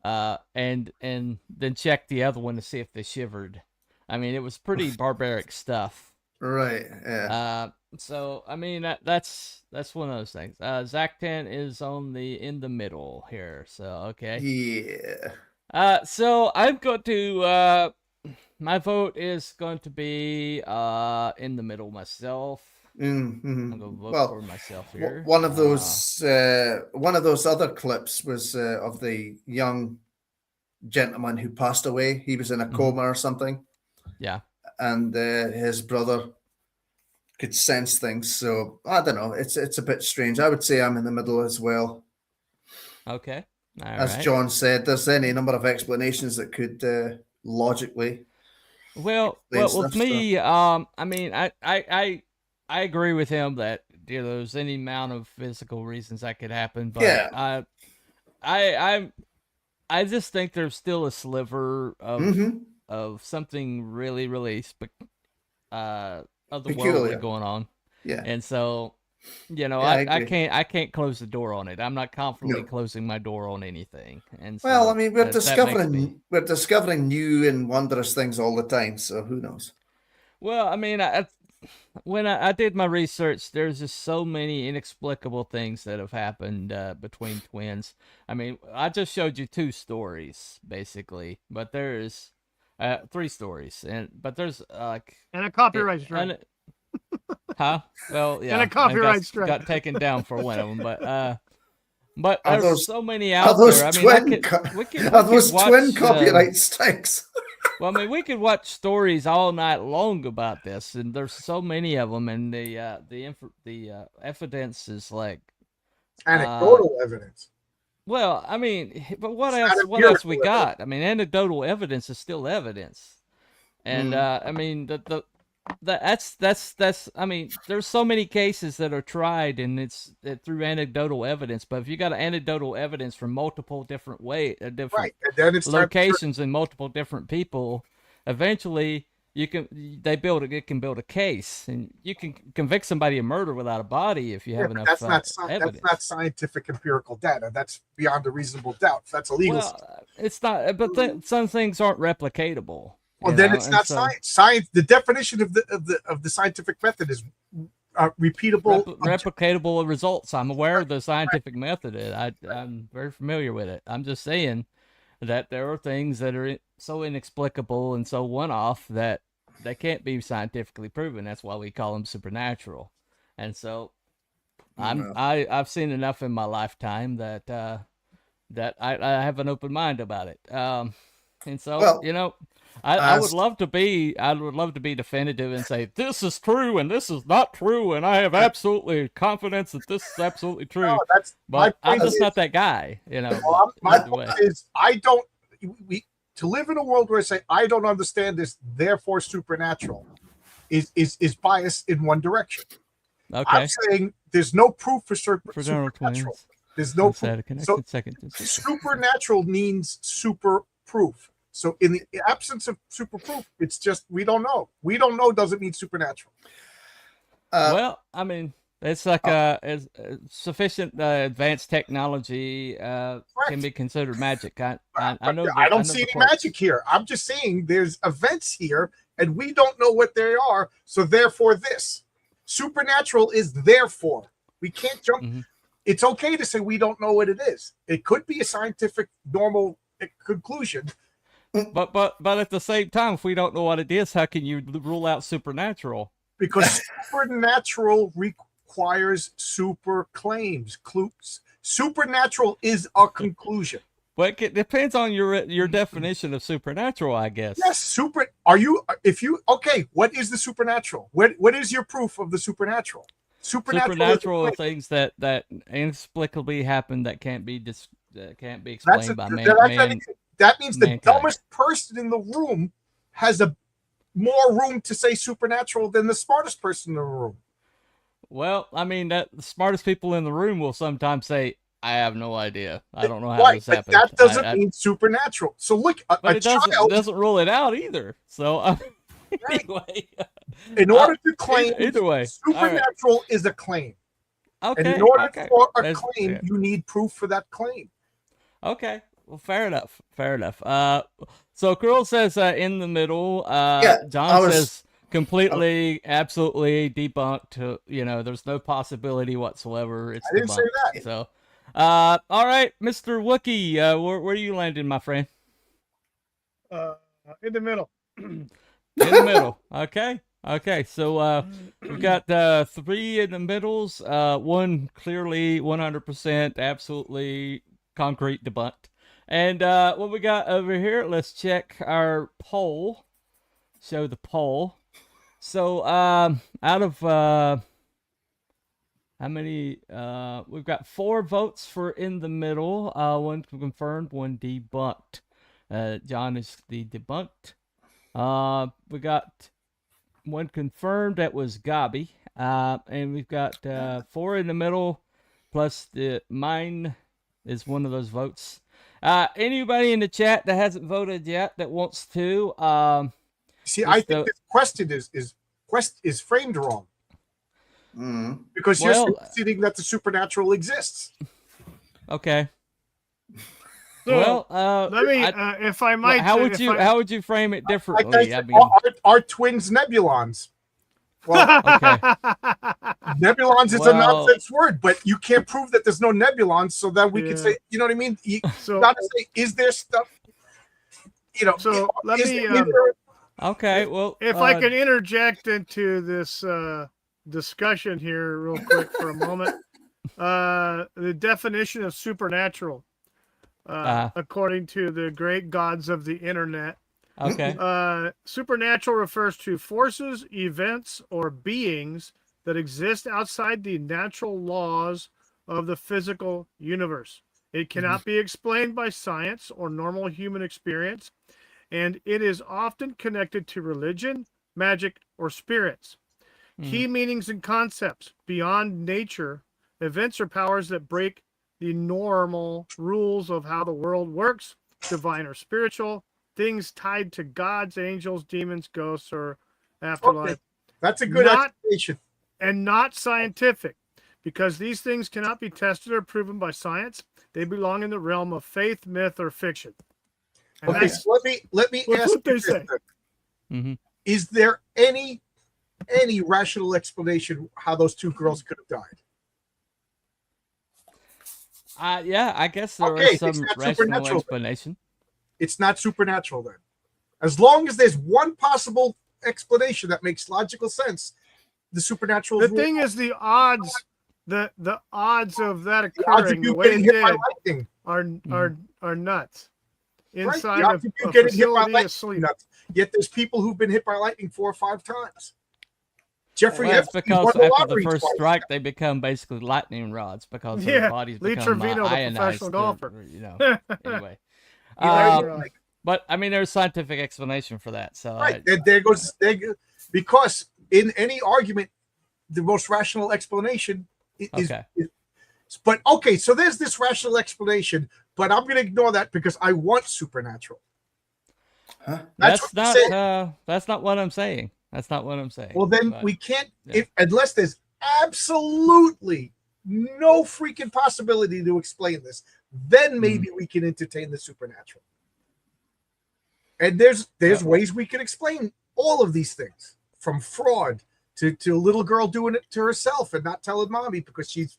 and then checked the other one to see if they shivered. I mean, it was pretty barbaric stuff. Right. Yeah. So I mean that's one of those things. Zachtan is in the middle here. So okay. Yeah. So I'm going to my vote is going to be in the middle myself. Mm-hmm. I'm going to vote for myself here. One of those other clips was of the young gentleman who passed away. He was in a coma or something. Yeah. And his brother could sense things. So I don't know. It's a bit strange. I would say I'm in the middle as well. Okay. As John said, there's any number of explanations that could logically. Well, with me, I mean, I agree with him that there's any amount of physical reasons that could happen, but I just think there's still a sliver of something really, really otherworldly going on. Yeah, and so I can't close the door on it. I'm not confidently closing my door on anything. And so well, I mean, we're discovering new and wondrous things all the time. So who knows? Well, I mean, when I did my research, there's just so many inexplicable things that have happened between twins. I mean, I just showed you 2 stories basically, but there's 3 stories, but there's and a copyright strike. Huh? Well, yeah. And a copyright strike got taken down for one of them, but there's so many out there. I mean, are those twin copyright strikes? Well, I mean, we could watch stories all night long about this, and there's so many of them, and the evidence is like anecdotal evidence. Well, I mean, but what else we got? I mean, anecdotal evidence is still evidence, and I mean that's I mean, there's so many cases that are tried, and it's through anecdotal evidence. But if you got anecdotal evidence from multiple different locations and multiple different people, eventually it can build a case, and you can convict somebody of murder without a body if you have enough evidence. That's not scientific empirical data. That's beyond a reasonable doubt. That's illegal. Well, it's not, but some things aren't replicatable. Well, then it's not science. Science. The definition of the scientific method is repeatable, replicatable results. I'm aware of the scientific method. I'm very familiar with it. I'm just saying that there are things that are so inexplicable and so one-off that they can't be scientifically proven. That's why we call them supernatural. And so I've seen enough in my lifetime that I have an open mind about it. And so, I would love to be definitive and say this is true and this is not true, and I have absolutely confidence that this is absolutely true. No, but I'm just not that guy, Well, my point is, to live in a world where I say I don't understand this, therefore supernatural, is biased in one direction. Okay. I'm saying there's no proof for supernatural. There's no proof. So supernatural means super proof. So in the absence of super proof, it's just we don't know. We don't know doesn't mean supernatural. Well, I mean, it's like sufficient advanced technology can be considered magic. I know. I don't see any magic here. I'm just saying there's events here, and we don't know what they are. So therefore, this supernatural is therefore. We can't jump. Mm-hmm. It's okay to say we don't know what it is. It could be a scientific normal conclusion. But at the same time, if we don't know what it is, how can you rule out supernatural? Because supernatural requires super claims. Supernatural is a conclusion. But it depends on your definition of supernatural, I guess. Yes, what is the supernatural? What is your proof of the supernatural? Supernatural are things that inexplicably happen that can't be explained by man. That means the dumbest person in the room has more room to say supernatural than the smartest person in the room. Well, I mean, the smartest people in the room will sometimes say, I have no idea. I don't know how this happened. That doesn't mean supernatural. So look, it doesn't rule it out either. So anyway. In order to claim, either way, supernatural is a claim. Okay. And in order for a claim, you need proof for that claim. Okay. Well, fair enough. So Krill says in the middle, John says completely, absolutely debunked. There's no possibility whatsoever. It's I didn't say that. So, all right, Mr. Wookie, where are you landing, my friend? In the middle. In the middle. Okay. So we've got 3 in the middles. 1 clearly 100% absolutely concrete debunked. And what we got over here, let's check our poll. Show the poll. So out of how many? We've got 4 votes for in the middle. 1 confirmed, 1 debunked. John is the debunked. We got 1 confirmed. That was Gabi. And we've got 4 in the middle, plus mine is one of those votes. Anybody in the chat that hasn't voted yet that wants to? I think this question is framed wrong. Because you're suggesting that the supernatural exists. Okay. So, let me, if I might. How would you frame it differently? Are twins nebulons? Well, okay. Nebulons is a nonsense word, but you can't prove that there's no nebulons, so that we can say, you know what I mean? You gotta say, is there stuff? So let me. Okay, well, if I could interject into this discussion here real quick for a moment, the definition of supernatural, according to the great gods of the internet. Okay. Supernatural refers to forces, events, or beings that exist outside the natural laws of the physical universe. It cannot be explained by science or normal human experience, and it is often connected to religion, magic, or spirits. Key meanings and concepts: beyond nature, events or powers that break the normal rules of how the world works, divine or spiritual, things tied to gods, angels, demons, ghosts, or afterlife. Okay. That's a good explanation. And not scientific, because these things cannot be tested or proven by science. They belong in the realm of faith, myth, or fiction. And okay, so let me ask what you they this say. then. Is there any rational explanation how those two girls could have died? Yeah, I guess there is some rational explanation. It's not supernatural then. As long as there's one possible explanation that makes logical sense, the supernatural. The thing is, the odds, the odds of that occurring the way it did are nuts. Inside right. of you a getting hit by facility lightning, asleep. nuts. Yet there's people who've been hit by lightning 4 or 5 times. Jeffrey, that's because after the first strike, they become basically lightning rods because their bodies become ionized. Professional golfer. You know, anyway. But I mean, there's scientific explanation for that. So right there goes because in any argument, the most rational explanation is. But okay, so there's this rational explanation, but I'm going to ignore that because I want supernatural. Huh? That's not what I'm saying. That's not what I'm saying. Well, then we can't, unless there's absolutely no freaking possibility to explain this, then maybe we can entertain the supernatural. And there's ways we can explain all of these things, from fraud to a little girl doing it to herself and not telling mommy because she's,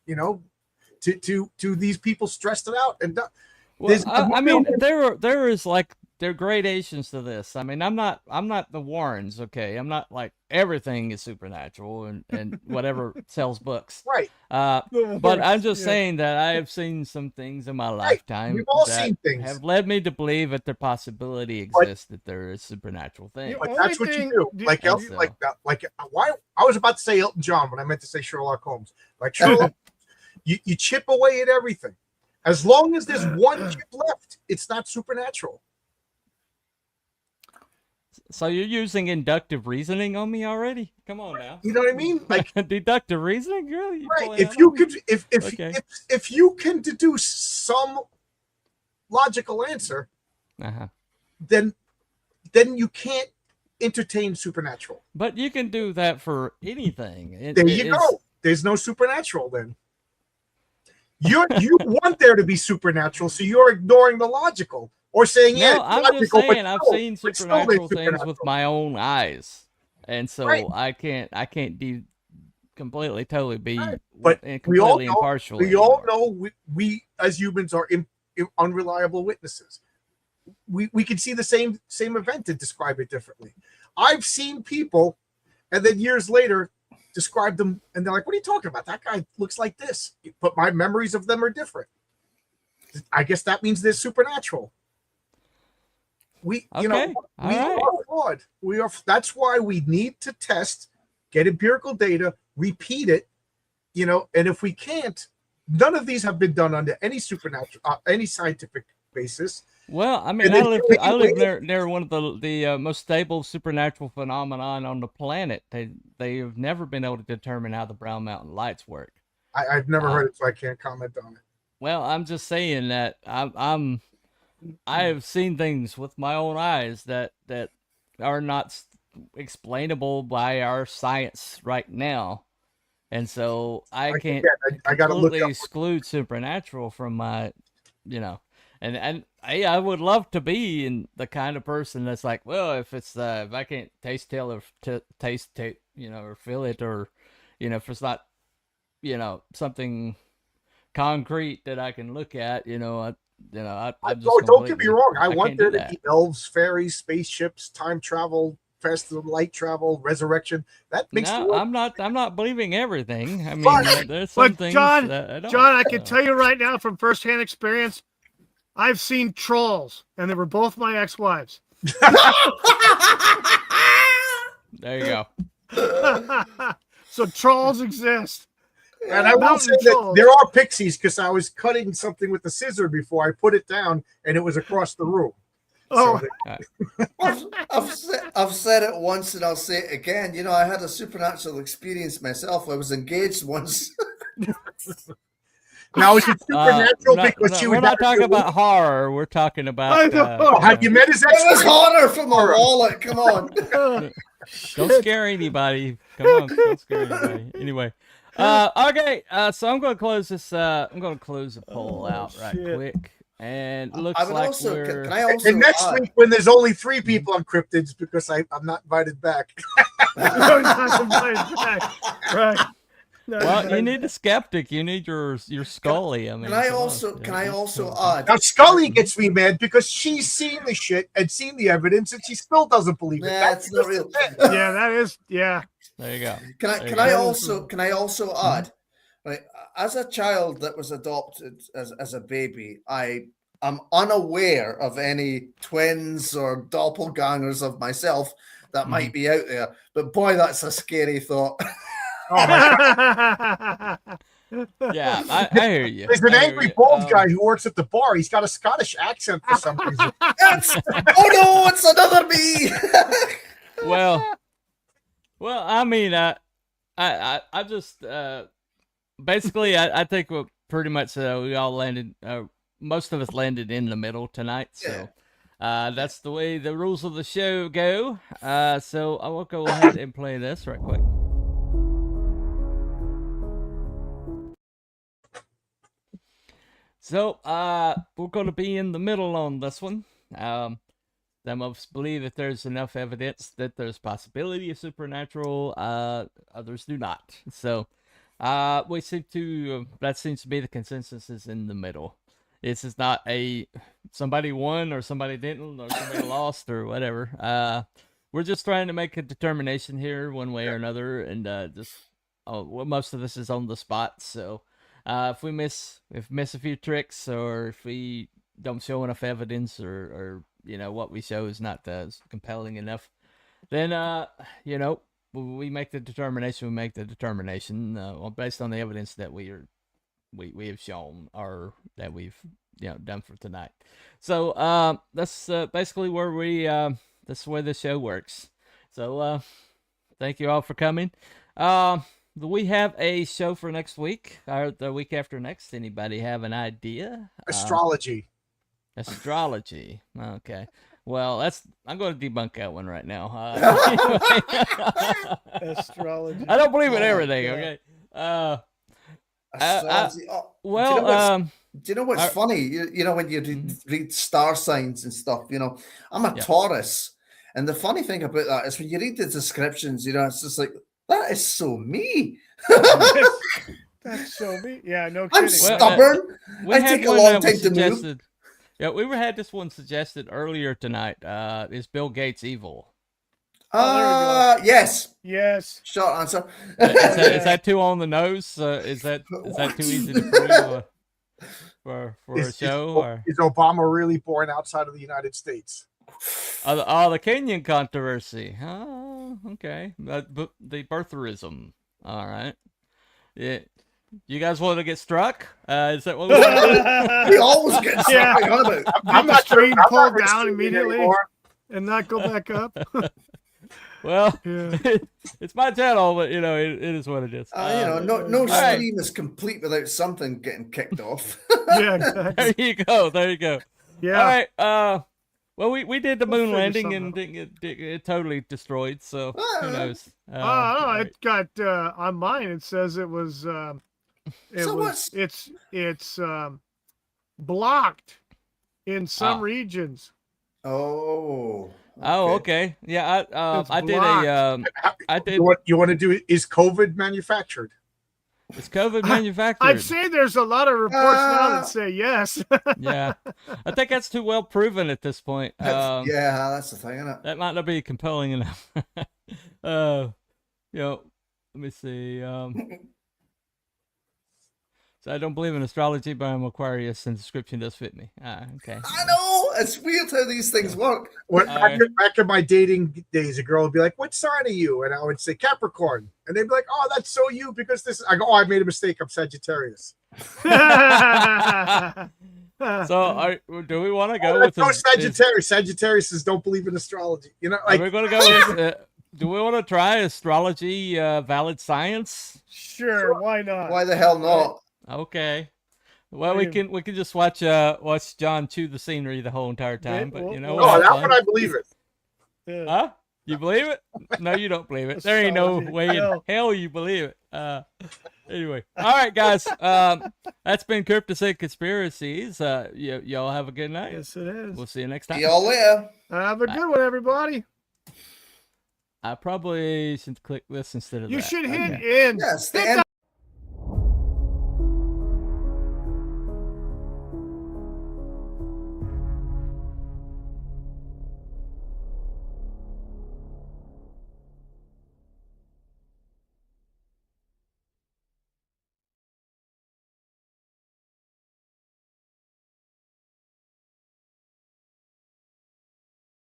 to these people stressed it out. And I mean, there is like there are gradations to this. I mean, I'm not the Warrens, okay? I'm not like everything is supernatural and whatever sells books. Right. But I'm just saying that I have seen some things in my lifetime We've all that seen things. have led me to believe that the possibility exists that there is supernatural things. But that's what you do. Like why I was about to say Elton John when I meant to say Sherlock Holmes. Like Sherlock, you chip away at everything. As long as there's one chip left, it's not supernatural. So you're using inductive reasoning on me already? Come on now. You know what I mean? Like deductive reasoning, really? Right. If you could, if you can deduce some logical answer, then you can't entertain supernatural. But you can do that for anything. There you go. There's no supernatural then. You want there to be supernatural, so you're ignoring the logical. Or saying, I'm just saying I've seen supernatural things with my own eyes, and so I can't completely totally be completely impartial. We all know we as humans are unreliable witnesses. We can see the same event and describe it differently. I've seen people, and then years later describe them, and they're like, "What are you talking about? That guy looks like this," but my memories of them are different. I guess that means they're supernatural. We are flawed. That's why we need to test, get empirical data, repeat it, and if we can't, none of these have been done under any supernatural, any scientific basis. Well, I mean, I live near one of the most stable supernatural phenomenon on the planet. They have never been able to determine how the Brown Mountain Lights work. I've never heard it, so I can't comment on it. Well, I'm just saying that I have seen things with my own eyes that are not explainable by our science right now, and so I can't completely exclude supernatural from my, and I would love to be in the kind of person that's like, well, if I can't taste, tell, or or feel it, or if it's not, something concrete that I can look at, don't get me wrong. I want there to be elves, fairies, spaceships, time travel, faster than light travel, resurrection. That makes I'm not believing everything. I mean, there's some things. John, that I can tell you right now from firsthand experience, I've seen trolls, and they were both my ex-wives. There you go. So trolls exist. And I will say that there are pixies because I was cutting something with the scissor before I put it down, and it was across the room. Oh, I've said it once, and I'll say it again. I had a supernatural experience myself. I was engaged once. Now is it supernatural because she we're was not talking about horror. We're talking about. Have you met his ex? It was horror from a wallet. Come on. Don't scare anybody. Come on, don't scare anybody. Anyway, okay. So I'm going to close this. I'm going to close the poll out right quick. And it looks like also, we're... can I also and next week when there's only 3 people on Cryptids because I'm not invited back. Not invited back. Right. Well, you need a skeptic. You need your Scully. I mean, can I also add? Now Scully gets me mad because she's seen the shit and seen the evidence, and she still doesn't believe it. That's not real. Yeah, that is. Yeah. There you go. Can I also add? Right, as a child that was adopted as a baby, I am unaware of any twins or doppelgangers of myself that might be out there. But boy, that's a scary thought. Oh my God. Yeah, I hear you. There's an angry bald guy who works at the bar. He's got a Scottish accent for some reason. Oh no, it's another me. Well, I mean, I just basically, I think we pretty much we all landed. Most of us landed in the middle tonight. So that's the way the rules of the show go. So I will go ahead and play this right quick. So, we're going to be in the middle on this one. Some of us believe that there's enough evidence that there's possibility of supernatural. Others do not. So, we seem to, that seems to be the consensus is in the middle. This is not a somebody won or somebody didn't or somebody lost or whatever. We're just trying to make a determination here one way or another. And most of this is on the spot. So, if we miss a few tricks, or if we don't show enough evidence, or what we show is not as compelling enough, then we make the determination. We make the determination based on the evidence that we have shown, or that we've done for tonight. So that's basically where that's the way the show works. So thank you all for coming. We have a show for next week, or the week after next. Anybody have an idea? Astrology. Astrology. Okay. Well, I'm going to debunk that one right now. Astrology. I don't believe in everything. Okay. Astrology. Well, do you know what's funny? You know when you read star signs and stuff. I'm a Taurus, and the funny thing about that is when you read the descriptions, it's just like, that is so me. That's so me. Yeah, no kidding. I'm stubborn. I take a long time to move. Yeah, we had this one suggested earlier tonight. Is Bill Gates evil? Yes. Yes. Short answer. Is that too on the nose? Is that too easy to prove for a show? Is Obama really born outside of the United States? The Kenyan controversy. Oh, okay. The birtherism. All right. Yeah. You guys want to get struck? Is that what we want? We always get struck. Yeah. I'm not screen pulled down immediately and not go back up. Well, it's my channel, but it is what it is. No stream is complete without something getting kicked off. Yeah, exactly. There you go. Yeah. All right. Well, we did the moon landing and it totally destroyed. So who knows? It got on mine. It says it was. It's blocked in some regions. Oh. Okay. Oh, okay. Yeah, I did. You want to do? Is COVID manufactured? Is COVID manufactured? I'd say there's a lot of reports now that say yes. Yeah, I think that's too well proven at this point. That's the thing, isn't it? That might not be compelling enough. Let me see. So I don't believe in astrology, but I'm Aquarius, and the description does fit me. Okay. I know. It's weird how these things work. Back in my dating days, a girl would be like, "What sign are you?" And I would say Capricorn, and they'd be like, "Oh, that's so you because this." I go, "Oh, I made a mistake. I'm Sagittarius." So, do we want to go with Sagittarius? Sagittarius don't believe in astrology. Are we going to go with? Do we want to try astrology? Valid science? Sure. Why not? Why the hell not? Okay. Well, we can just watch John chew the scenery the whole entire time, but you know. Oh, that one I believe it. Yeah. Huh? You believe it? No, you don't believe it. There ain't no way in hell you believe it. Anyway, all right, guys. That's been Cryptids and Conspiracies. Y'all have a good night. Yes, it is. We'll see you next time. See y'all later. Have a good one, everybody. I probably should click this instead of that. You should hit okay. end. Yes, hit the end